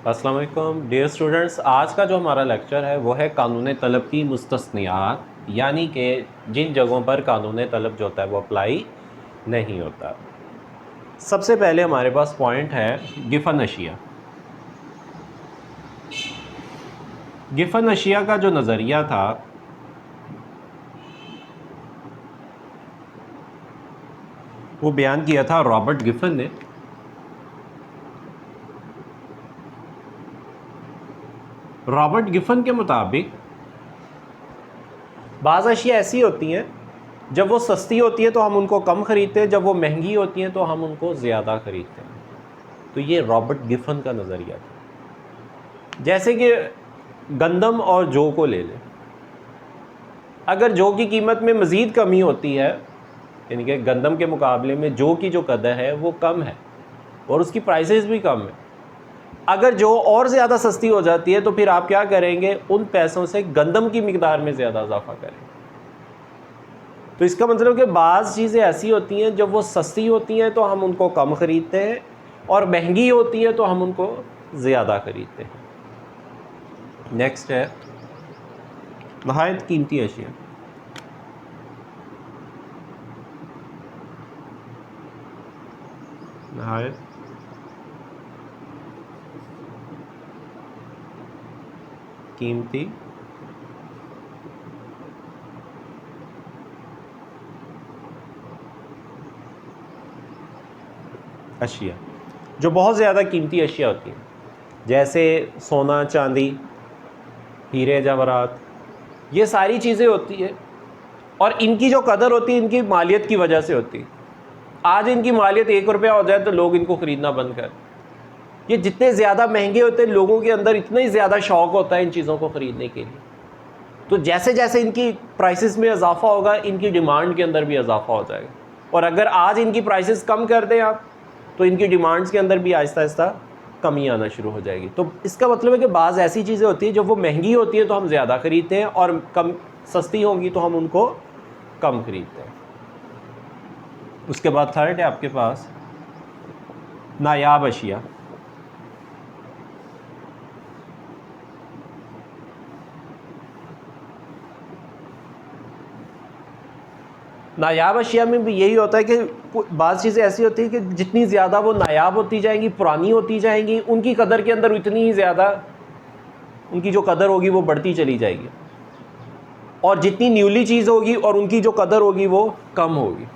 अस्सलाम वालेकुम dear students, आज का जो हमारा लेक्चर है वो है कानून तलब की मुस्तस्नियात, यानी कि जिन जगहों पर कानून तलब जो होता है वो अप्लाई नहीं होता। सबसे पहले हमारे पास पॉइंट है गिफन अशिया। गिफन अशिया का जो नज़रिया था वो बयान किया था रॉबर्ट गिफन ने। रॉबर्ट गिफन के मुताबिक बाज़ अशिया ऐसी होती हैं जब वो सस्ती होती है तो हम उनको कम ख़रीदते हैं, जब वो महंगी होती हैं तो हम उनको ज़्यादा ख़रीदते हैं। तो ये रॉबर्ट गिफन का नज़रिया था। जैसे कि गंदम और जौ को ले लें, अगर जौ की कीमत में मज़ीद कमी होती है, यानी कि गंदम के मुकाबले में जौ की जो कदर है वो कम है और उसकी प्राइसेस भी कम है, अगर जौ और ज़्यादा सस्ती हो जाती है तो फिर आप क्या करेंगे, उन पैसों से गंदम की मिकदार में ज़्यादा इजाफा करेंगे। तो इसका मतलब कि बाज़ चीज़ें ऐसी होती हैं जब वो सस्ती होती हैं तो हम उनको कम ख़रीदते हैं और महंगी होती है तो हम उनको ज़्यादा ख़रीदते हैं। नेक्स्ट है नहायत कीमती अशिया। नहायत कीमती अशिया, जो बहुत ज़्यादा कीमती अशिया होती हैं, जैसे सोना, चांदी, हीरे जवाहरात, ये सारी चीज़ें होती है और इनकी जो कदर होती है इनकी मालियत की वजह से होती है। आज इनकी मालियत 1 रुपया हो जाए तो लोग इनको ख़रीदना बंद कर। ये जितने ज़्यादा महंगे होते हैं लोगों के अंदर इतना ही ज़्यादा शौक़ होता है इन चीज़ों को ख़रीदने के लिए। तो जैसे जैसे इनकी प्राइसेस में इजाफा होगा इनकी डिमांड के अंदर भी इजाफा हो जाएगा, और अगर आज इनकी प्राइसेस कम कर दें आप तो इनकी डिमांड्स के अंदर भी आहिस्ता आहिस्ता कमी आना शुरू हो जाएगी। तो इसका मतलब है कि बाज़ ऐसी चीज़ें होती हैं जब वो महंगी होती है तो हम ज़्यादा ख़रीदते हैं और कम सस्ती होंगी तो हम उनको कम ख़रीदते हैं। उसके बाद थर्ड है आपके पास नायाब अशिया। नायाब अशिया में भी यही होता है कि बाज़ चीज़ें ऐसी होती हैं कि जितनी ज़्यादा वो नायाब होती जाएंगी, पुरानी होती जाएंगी, उनकी कदर के अंदर उतनी ही ज़्यादा उनकी जो कदर होगी वो बढ़ती चली जाएगी, और जितनी न्यूली चीज़ होगी और उनकी जो कदर होगी वो कम होगी।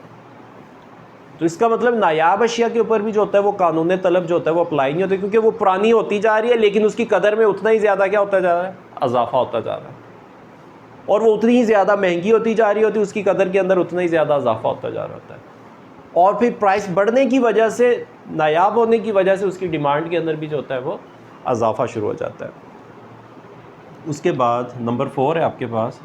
तो इसका मतलब नायाब अशिया के ऊपर भी जो होता है वो कानून तलब जो होता है वो अप्लाई नहीं होता, क्योंकि वो पुरानी होती जा रही है लेकिन उसकी कदर में उतना ही ज़्यादा क्या होता जा रहा है, इजाफा होता जा रहा है, और वो उतनी ही ज़्यादा महंगी होती जा रही होती है, उसकी कदर के अंदर उतना ही ज़्यादा इजाफा होता जा रहा होता है, और फिर प्राइस बढ़ने की वजह से, नायाब होने की वजह से उसकी डिमांड के अंदर भी जो होता है वो इजाफा शुरू हो जाता है। उसके बाद नंबर 4 है आपके पास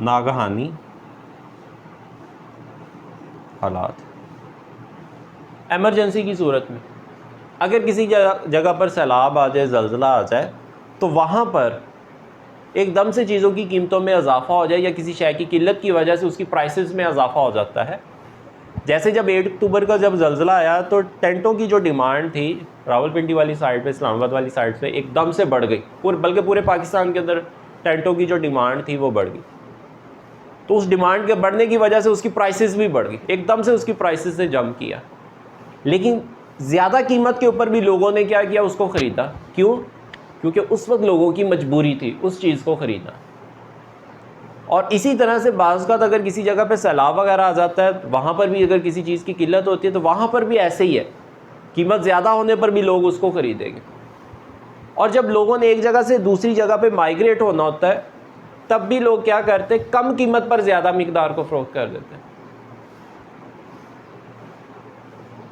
नागहानी हालात। एमरजेंसी की सूरत में अगर किसी जगह पर सैलाब आ जाए, ज़लज़ला आ जाए, तो वहाँ पर एकदम से चीज़ों की कीमतों में इजाफा हो जाए या किसी शय की किल्लत की वजह से उसकी प्राइसेस में इजाफा हो जाता है। जैसे जब 8 अक्टूबर का जब ज़लज़ला आया तो टेंटों की जो डिमांड थी रावलपिंडी वाली साइड पे, इस्लामाबाद वाली साइड पे एकदम से बढ़ गई, बल्कि पूरे पाकिस्तान के अंदर टेंटों की जो डिमांड थी वो बढ़ गई। तो उस डिमांड के बढ़ने की वजह से उसकी प्राइसेस भी बढ़ गई, एकदम से उसकी प्राइसेस ने जंप किया, लेकिन ज़्यादा कीमत के ऊपर भी लोगों ने क्या किया, उसको ख़रीदा। क्यों? क्योंकि उस वक्त लोगों की मजबूरी थी उस चीज़ को ख़रीदना। और इसी तरह से बाज़ का अगर किसी जगह पे सैलाब वगैरह आ जाता है, वहाँ पर भी अगर किसी चीज़ की किल्लत होती है तो वहाँ पर भी ऐसे ही है, कीमत ज़्यादा होने पर भी लोग उसको ख़रीदेंगे। और जब लोगों ने एक जगह से दूसरी जगह पे माइग्रेट होना होता है तब भी लोग क्या करते हैं, कम कीमत पर ज़्यादा मिकदार को फ़रोख्त कर देते हैं।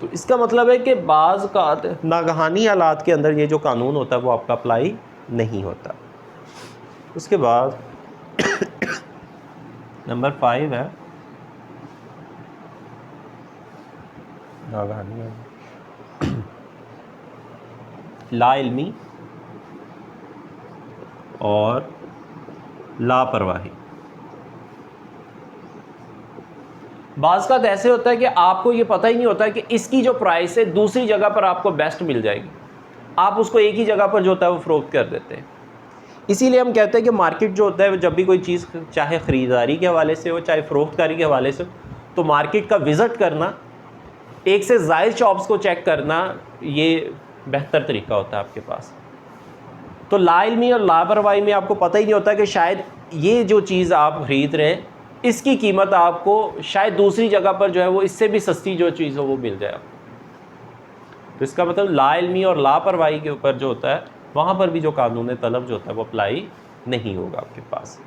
तो इसका मतलब है कि बाज़ का नागहानी हालात के अंदर ये जो कानून होता है वो आपका अप्लाई नहीं होता। उसके बाद नंबर 5 है नागहानी लाइल्मी और लापरवाही। बाज़ का ऐसे होता है कि आपको ये पता ही नहीं होता है कि इसकी जो प्राइस है दूसरी जगह पर आपको बेस्ट मिल जाएगी, आप उसको एक ही जगह पर जो होता है वो फ़रोख्त कर देते हैं। इसीलिए हम कहते हैं कि मार्केट जो होता है जब भी कोई चीज़ चाहे ख़रीदारी के हवाले से हो चाहे फ़रोख्तकारी के हवाले से हो, तो मार्केट का विज़िट करना, एक से ज़ायद शॉप्स को चेक करना, ये बेहतर तरीका होता है आपके पास। तो लाइल्मी और लापरवाही में आपको पता ही नहीं होता कि शायद ये जो चीज़ आप ख़रीद रहे हैं इसकी कीमत आपको शायद दूसरी जगह पर जो है वो इससे भी सस्ती जो चीज़ हो वो मिल जाए। तो इसका मतलब लाइल्मी और लापरवाही के ऊपर जो होता है वहाँ पर भी जो कानून तलब जो होता है वो अप्लाई नहीं होगा आपके पास।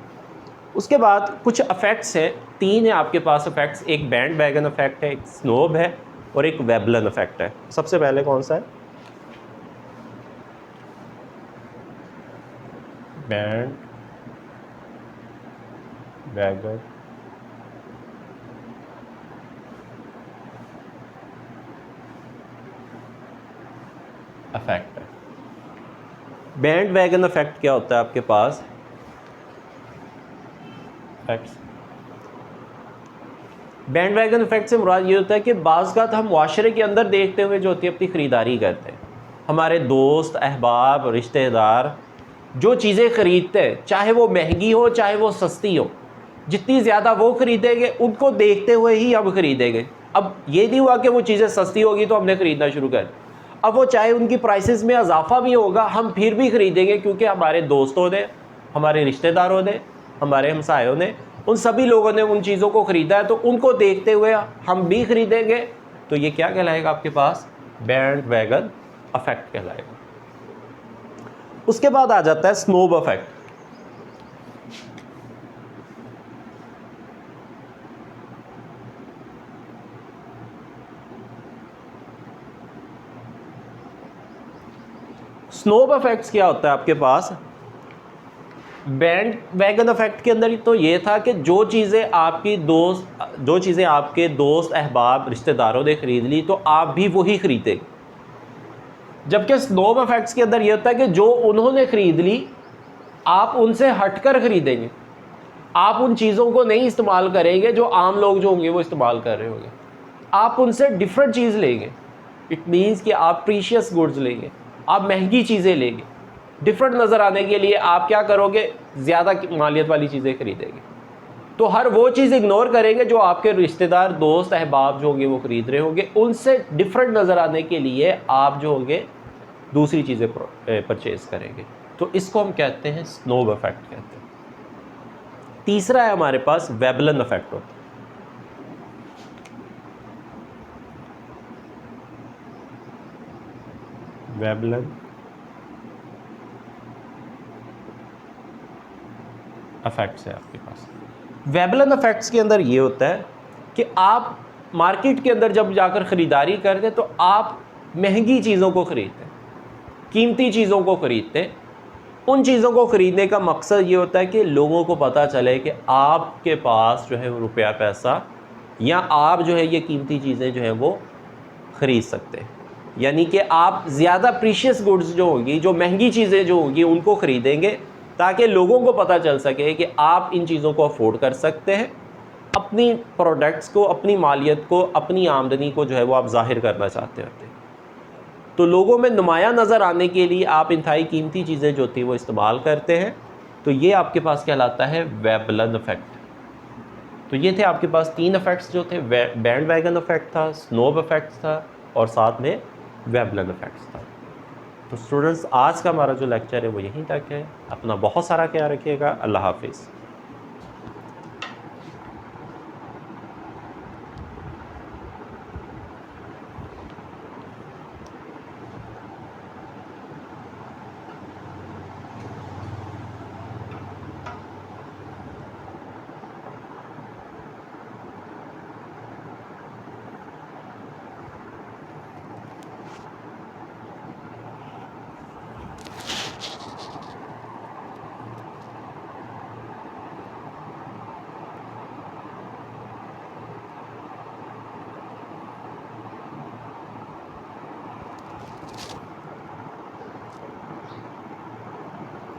उसके बाद कुछ इफ़ेक्ट्स हैं, 3 है आपके पास इफ़ेक्ट्स, एक बैंड वैगन इफ़ेक्ट है, एक स्नोब है और एक वेबलन इफ़ेक्ट है। सबसे पहले कौन सा है? बैंड वैगन इफेक्ट है। बैंड वैगन इफेक्ट क्या होता है आपके पास? बैंड वैगन इफेक्ट से मुराद ये होता है कि बाज़ हम माशरे के अंदर देखते हुए जो होती है अपनी ख़रीदारी करते हैं, हमारे दोस्त अहबाब रिश्तेदार जो चीज़ें ख़रीदते हैं चाहे वो महंगी हो चाहे वो सस्ती हो, जितनी ज़्यादा वो ख़रीदेंगे उनको देखते हुए ही हम ख़रीदेंगे। अब ये नहीं हुआ कि वो चीज़ें सस्ती होगी तो हमने ख़रीदना शुरू कर, अब वो चाहे उनकी प्राइसेस में इजाफा भी होगा हम फिर भी ख़रीदेंगे, क्योंकि हमारे दोस्तों ने, हमारे रिश्तेदारों ने, हमारे हमसायों ने, उन सभी लोगों ने उन चीज़ों को ख़रीदा है तो उनको देखते हुए हम भी ख़रीदेंगे। तो ये क्या कहलाएगा आपके पास? बैंड वैगन इफेक्ट कहलाएगा। उसके बाद आ जाता है स्नोब इफेक्ट। स्नोब इफेक्ट्स क्या होता है आपके पास? बैंड वैगन इफेक्ट के अंदर तो ये था कि जो चीज़ें आपके दोस्त अहबाब रिश्तेदारों ने ख़रीद ली तो आप भी वही ख़रीदेंगे, जबकि स्नोब इफेक्ट्स के अंदर ये होता है कि जो उन्होंने ख़रीद ली आप उनसे हटकर ख़रीदेंगे, आप उन चीज़ों को नहीं इस्तेमाल करेंगे जो आम लोग जो होंगे वो इस्तेमाल कर रहे होंगे, आप उनसे डिफरेंट चीज़ लेंगे। इट मीन्स कि आप प्रीशियस गुड्स लेंगे, आप महंगी चीज़ें लेंगे, डिफरेंट नज़र आने के लिए आप क्या करोगे? ज़्यादा मालियत वाली चीज़ें ख़रीदेंगे। तो हर वो चीज़ इग्नोर करेंगे जो आपके रिश्तेदार दोस्त अहबाब जो होंगे वो ख़रीद रहे होंगे, उनसे डिफरेंट नज़र आने के लिए आप जो होंगे दूसरी चीज़ें परचेज़ करेंगे। तो इसको हम कहते हैं स्नोब इफेक्ट कहते हैं। तीसरा है हमारे पास वेबलन इफेक्ट होता है। वेबलन इफेक्ट्स है आपके पास। वेबलन इफेक्ट्स के अंदर ये होता है कि आप मार्केट के अंदर जब जाकर ख़रीदारी करते हैं तो आप महंगी चीज़ों को ख़रीदते हैं, कीमती चीज़ों को ख़रीदते हैं। उन चीज़ों को ख़रीदने का मकसद ये होता है कि लोगों को पता चले कि आपके पास जो है रुपया पैसा या आप जो है ये कीमती चीज़ें जो है वो ख़रीद सकते हैं, यानी कि आप ज़्यादा प्रीशियस गुड्स जो होंगी, जो महंगी चीज़ें जो होंगी उनको ख़रीदेंगे ताकि लोगों को पता चल सके कि आप इन चीज़ों को अफोर्ड कर सकते हैं, अपनी प्रोडक्ट्स को, अपनी मालियत को, अपनी आमदनी को जो है वो आप ज़ाहिर करना चाहते होते हैं। तो लोगों में नुमाया नज़र आने के लिए आप इंतहाई कीमती चीज़ें जो थी वो इस्तेमाल करते हैं। तो ये आपके पास कहलाता है वेबलन इफेक्ट। तो ये थे आपके पास 3 इफेक्ट्स जो थे, बैंड वैगन इफेक्ट था, स्नोब इफेक्ट था और साथ में वेबलन इफेक्ट्स था। तो स्टूडेंट्स आज का हमारा जो लेक्चर है वो यहीं तक है। अपना बहुत सारा ख्याल रखिएगा। अल्लाह हाफिज़।